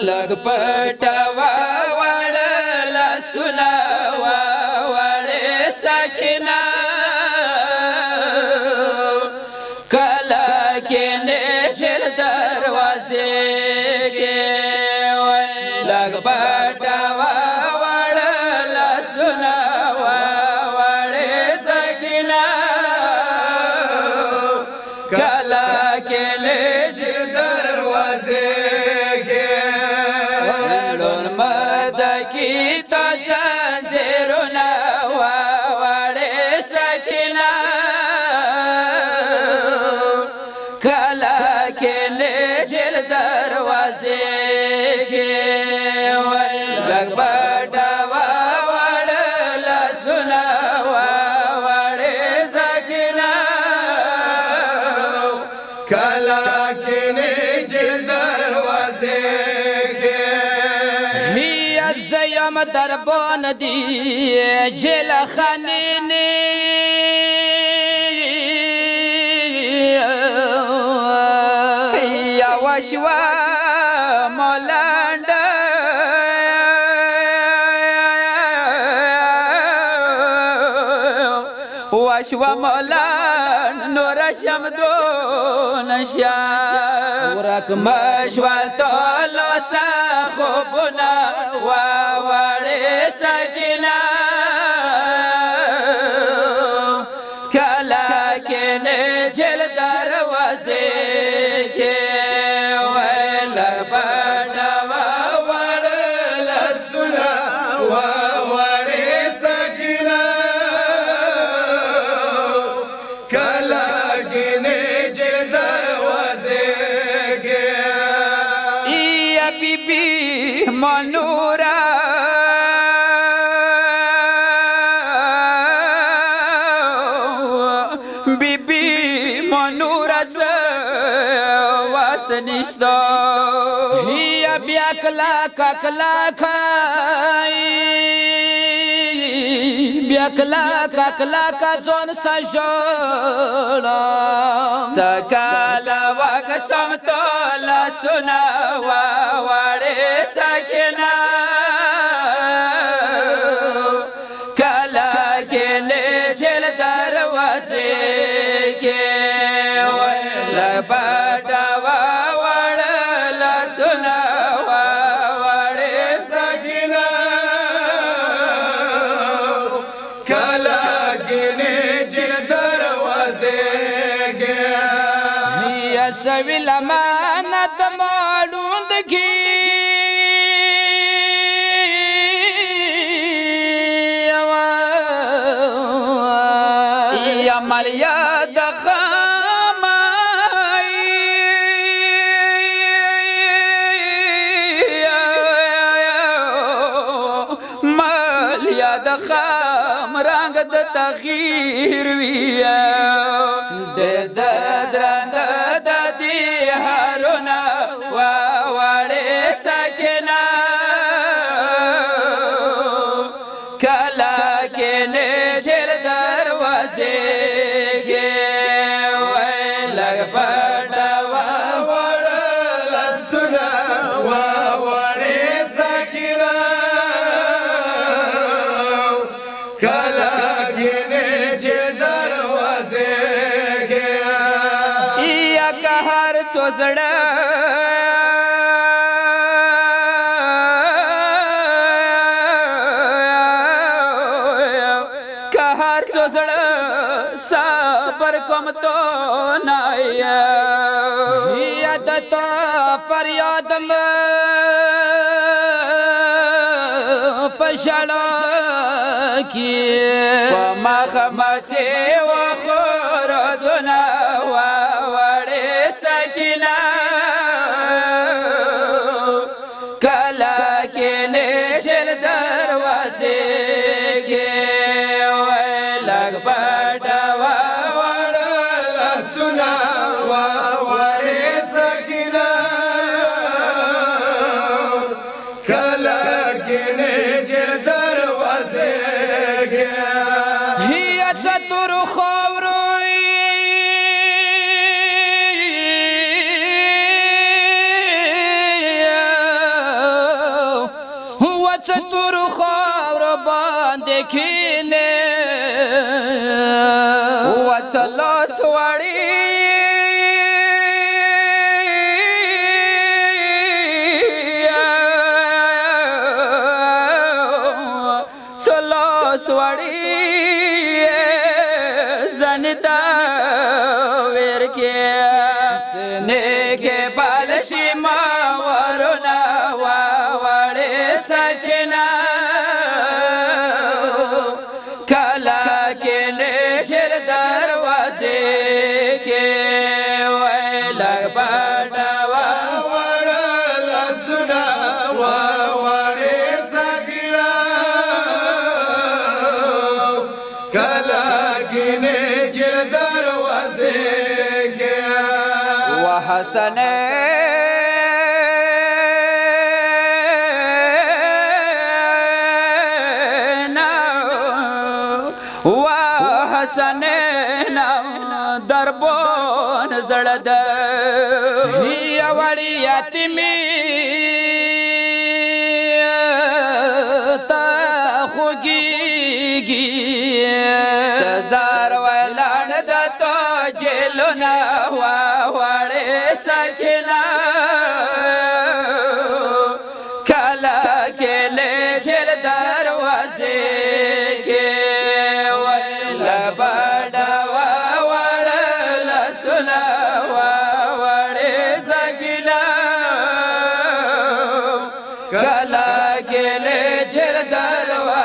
لگ پټوا وړل سنا وړې سکینه کلا کې نه چر دروازه کې لگ پټوا وړل سنا وړې سکینه کلا کې نه چر دروازه زیم دربان دی جل خانینی یا وشوا مولاند وشوا مولان نور شمدون شا ورک مشوال تولو سخوبنا ووڑی سکینا کلا کینی جل دروازی کی ویلر بڑا ووڑل سنا ووڑی سکینا کلا کینی جل دروازی کی یا بی بی منورا بی بی منورا واسنشتا یا بیا کلا کھائی بیا کلا کا زون سجوڑا سکالا وقسم تولا سنا ووڑی سکینا کلا کلی جل دروازی کی لبادا ووڑل سنا ووڑی سکینا کلا کلی جل دروازی کی یا سوی لمانت مالوند کی یا مالیا دخامائی مالیا دخام رنگ د تغییر ویا در درند د دی هارونا ووڑی سکینا کلا کینی جل دروازی کی ویلگ پڑا ووڑل سنا ووڑی سکینا کلا کینی جل دروازی کی یا کہر چوزڑا صبر کم تو نایا یادت پر یادم پشڑا کی ومخمچی وخوردنا ووڑی سکینا کلا کینی جل دروازی کی ویلگ بڑا چتر خو کینه وڅلو سوړی سوړی زنتا ور کې سنه کې بالشي ما ورنا وړې سکنا کلا کې نه چر دروازه کې وای لګ پټوا وړل سنا وړې سکنا کلا کې نه چر دروازه کې وحسن حسنینا دربون زړد هي وړي یتیمی تا خوږیږي زار ولاړ د تو جلونه وړې سکنا کلا کې له چر دروازه بڑوا وڑل سنا وڑے زگنا کلا کے لے چر دروا